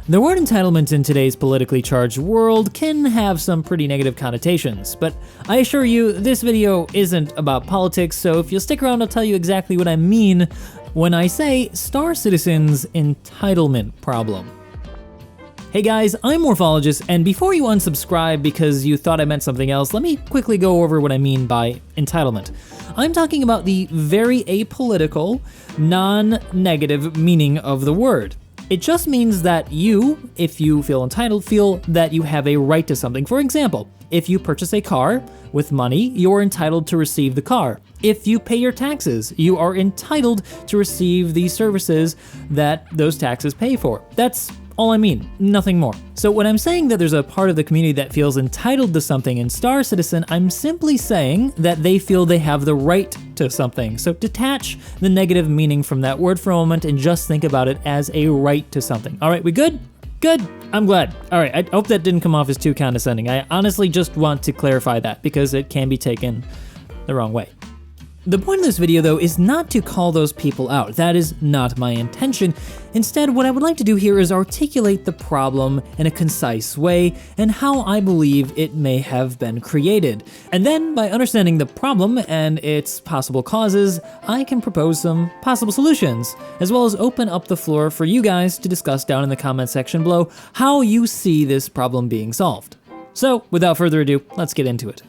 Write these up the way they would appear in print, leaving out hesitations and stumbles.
The word entitlement in today's politically charged world can have some pretty negative connotations, but I assure you this video isn't about politics, so if you'll stick around I'll tell you exactly what I mean when I say Star Citizen's entitlement problem. Hey guys, I'm Morphologist, and before you unsubscribe because you thought I meant something else, let me quickly go over what I mean by entitlement. I'm talking about the very apolitical, non-negative meaning of the word. It just means that you, if you feel entitled, feel that you have a right to something. For example, if you purchase a car with money, you're entitled to receive the car. If you pay your taxes, you are entitled to receive the services that those taxes pay for. That's all I mean, nothing more. So when I'm saying that there's a part of the community that feels entitled to something in Star Citizen, I'm simply saying that they feel they have the right to something. So detach the negative meaning from that word for a moment and just think about it as a right to something. All right, we good? Good, I'm glad. All right, I hope that didn't come off as too condescending. I honestly just want to clarify that because it can be taken the wrong way. The point of this video, though, is not to call those people out. That is not my intention. Instead, what I would like to do here is articulate the problem in a concise way and how I believe it may have been created. And then, by understanding the problem and its possible causes, I can propose some possible solutions, as well as open up the floor for you guys to discuss down in the comment section below how you see this problem being solved. So, without further ado, let's get into it.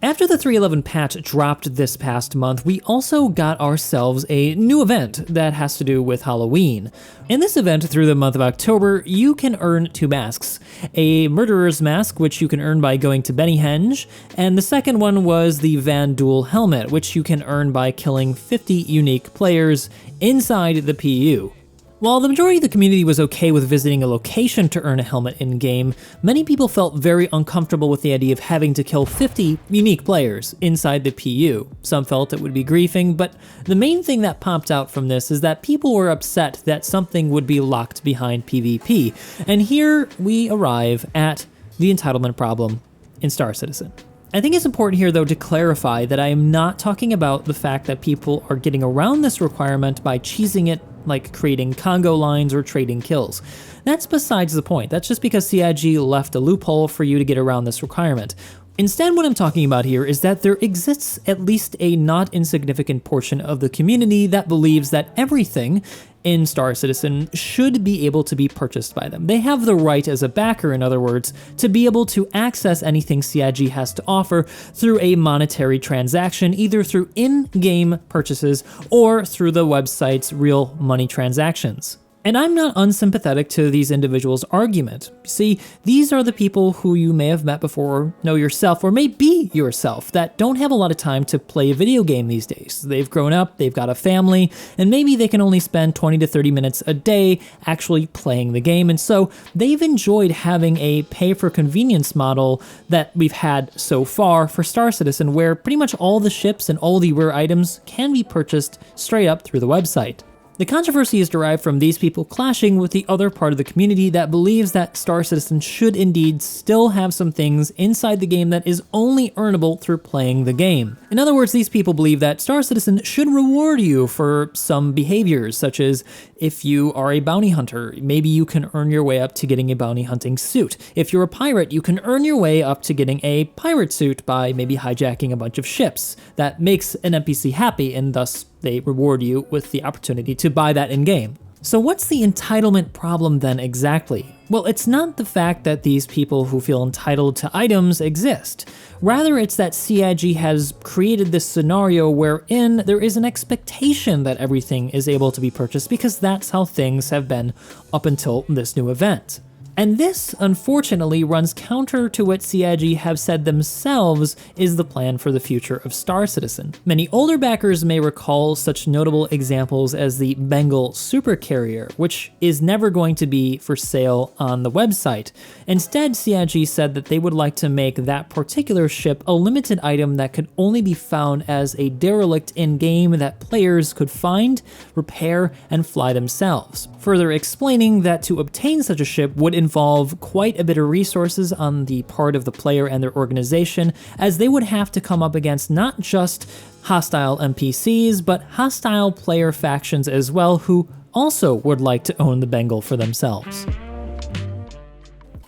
After the 3.11 patch dropped this past month, we also got ourselves a new event that has to do with Halloween. In this event, through the month of October, you can earn two masks. A Murderer's Mask, which you can earn by going to Bennyhenge, and the second one was the Van Duel Helmet, which you can earn by killing 50 unique players inside the PU. While the majority of the community was okay with visiting a location to earn a helmet in-game, many people felt very uncomfortable with the idea of having to kill 50 unique players inside the PU. Some felt it would be griefing, but the main thing that popped out from this is that people were upset that something would be locked behind PvP. And here we arrive at the entitlement problem in Star Citizen. I think it's important here, though, to clarify that I am not talking about the fact that people are getting around this requirement by cheesing it, like creating Congo lines or trading kills. That's besides the point. That's just because CIG left a loophole for you to get around this requirement. Instead, what I'm talking about here is that there exists at least a not insignificant portion of the community that believes that everything in Star Citizen should be able to be purchased by them. They have the right as a backer, in other words, to be able to access anything CIG has to offer through a monetary transaction, either through in-game purchases or through the website's real money transactions. And I'm not unsympathetic to these individuals' argument. See, these are the people who you may have met before, know yourself, or may be yourself, that don't have a lot of time to play a video game these days. They've grown up, they've got a family, and maybe they can only spend 20 to 30 minutes a day actually playing the game, and so they've enjoyed having a pay-for-convenience model that we've had so far for Star Citizen, where pretty much all the ships and all the rare items can be purchased straight up through the website. The controversy is derived from these people clashing with the other part of the community that believes that Star Citizen should indeed still have some things inside the game that is only earnable through playing the game. In other words, these people believe that Star Citizen should reward you for some behaviors, such as if you are a bounty hunter, maybe you can earn your way up to getting a bounty hunting suit. If you're a pirate, you can earn your way up to getting a pirate suit by maybe hijacking a bunch of ships. That makes an NPC happy, and thus they reward you with the opportunity to buy that in-game. So what's the entitlement problem then exactly? Well, it's not the fact that these people who feel entitled to items exist. Rather, it's that CIG has created this scenario wherein there is an expectation that everything is able to be purchased because that's how things have been up until this new event. And this, unfortunately, runs counter to what CIG have said themselves is the plan for the future of Star Citizen. Many older backers may recall such notable examples as the Bengal supercarrier, which is never going to be for sale on the website. Instead, CIG said that they would like to make that particular ship a limited item that could only be found as a derelict in-game that players could find, repair, and fly themselves. Further explaining that to obtain such a ship would involve quite a bit of resources on the part of the player and their organization, as they would have to come up against not just hostile NPCs, but hostile player factions as well who also would like to own the Bengal for themselves.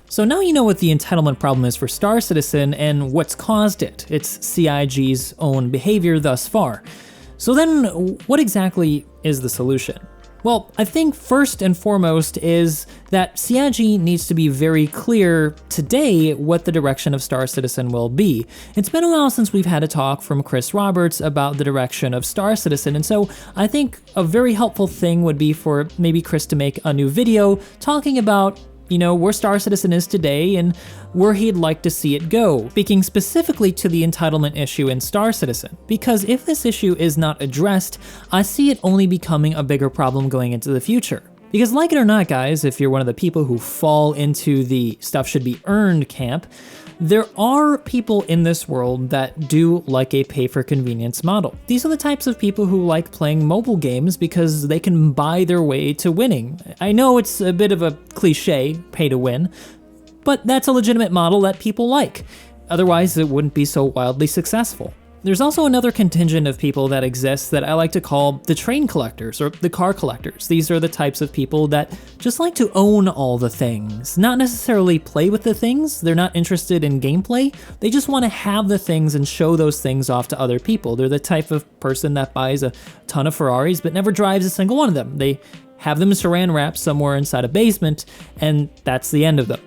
So now you know what the entitlement problem is for Star Citizen and what's caused it. It's CIG's own behavior thus far. So then what exactly is the solution? Well, I think first and foremost is that CIG needs to be very clear today what the direction of Star Citizen will be. It's been a while since we've had a talk from Chris Roberts about the direction of Star Citizen, and so I think a very helpful thing would be for maybe Chris to make a new video talking about where Star Citizen is today and where he'd like to see it go, speaking specifically to the entitlement issue in Star Citizen. Because if this issue is not addressed, I see it only becoming a bigger problem going into the future. Because like it or not, guys, if you're one of the people who fall into the stuff should be earned camp, there are people in this world that do like a pay-for-convenience model. These are the types of people who like playing mobile games because they can buy their way to winning. I know it's a bit of a cliche, pay to win, but that's a legitimate model that people like. Otherwise, it wouldn't be so wildly successful. There's also another contingent of people that exists that I like to call the train collectors or the car collectors. These are the types of people that just like to own all the things, not necessarily play with the things. They're not interested in gameplay. They just want to have the things and show those things off to other people. They're the type of person that buys a ton of Ferraris but never drives a single one of them. They have them saran wrapped somewhere inside a basement, and that's the end of them.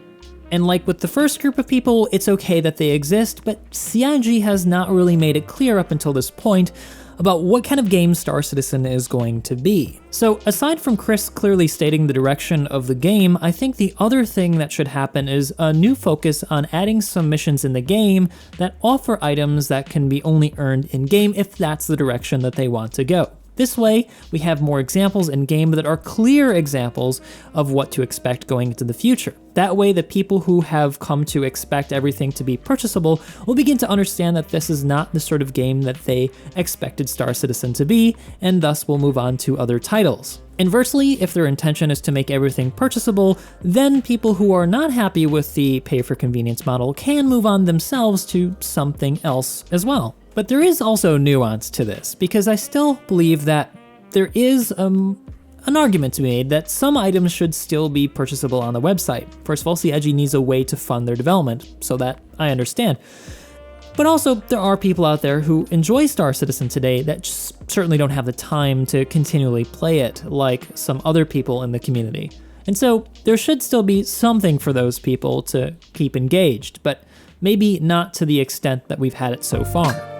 And like with the first group of people, it's okay that they exist, but CIG has not really made it clear up until this point about what kind of game Star Citizen is going to be. So aside from Chris clearly stating the direction of the game, I think the other thing that should happen is a new focus on adding some missions in the game that offer items that can be only earned in-game if that's the direction that they want to go. This way, we have more examples in-game that are clear examples of what to expect going into the future. That way, the people who have come to expect everything to be purchasable will begin to understand that this is not the sort of game that they expected Star Citizen to be, and thus will move on to other titles. Inversely, if their intention is to make everything purchasable, then people who are not happy with the pay-for-convenience model can move on themselves to something else as well. But there is also nuance to this, because I still believe that there is an argument to be made that some items should still be purchasable on the website. First of all, CIG needs a way to fund their development, so that I understand. But also, there are people out there who enjoy Star Citizen today that just certainly don't have the time to continually play it like some other people in the community. And so there should still be something for those people to keep engaged, but maybe not to the extent that we've had it so far.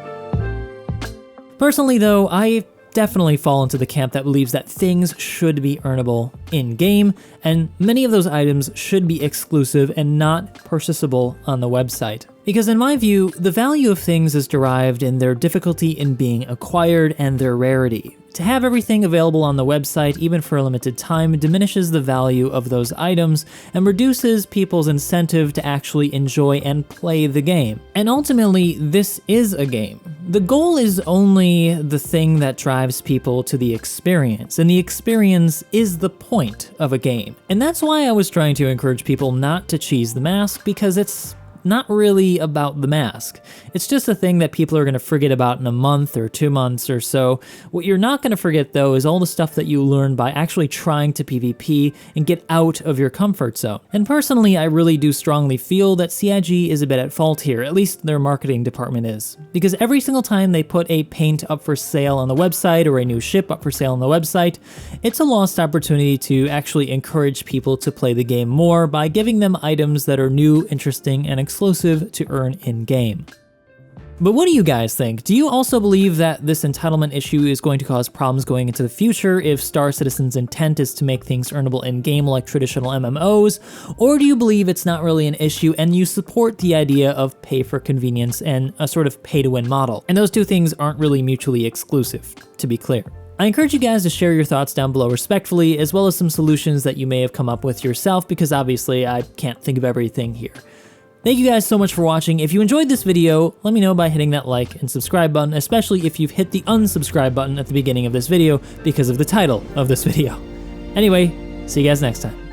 Personally though, I definitely fall into the camp that believes that things should be earnable in-game, and many of those items should be exclusive and not purchasable on the website. Because in my view, the value of things is derived in their difficulty in being acquired and their rarity. To have everything available on the website, even for a limited time, diminishes the value of those items and reduces people's incentive to actually enjoy and play the game. And ultimately, this is a game. The goal is only the thing that drives people to the experience, and the experience is the point of a game. And that's why I was trying to encourage people not to cheese the mask, because it's not really about the mask. It's just a thing that people are going to forget about in a month or 2 months or so. What you're not going to forget though is all the stuff that you learn by actually trying to PvP and get out of your comfort zone. And personally, I really do strongly feel that CIG is a bit at fault here, at least their marketing department is. Because every single time they put a paint up for sale on the website or a new ship up for sale on the website, it's a lost opportunity to actually encourage people to play the game more by giving them items that are new, interesting, and exclusive to earn in-game. But what do you guys think? Do you also believe that this entitlement issue is going to cause problems going into the future if Star Citizen's intent is to make things earnable in-game like traditional MMOs? Or do you believe it's not really an issue and you support the idea of pay for convenience and a sort of pay-to-win model? And those two things aren't really mutually exclusive, to be clear. I encourage you guys to share your thoughts down below respectfully, as well as some solutions that you may have come up with yourself, because obviously I can't think of everything here. Thank you guys so much for watching. If you enjoyed this video, let me know by hitting that like and subscribe button, especially if you've hit the unsubscribe button at the beginning of this video because of the title of this video. Anyway, see you guys next time.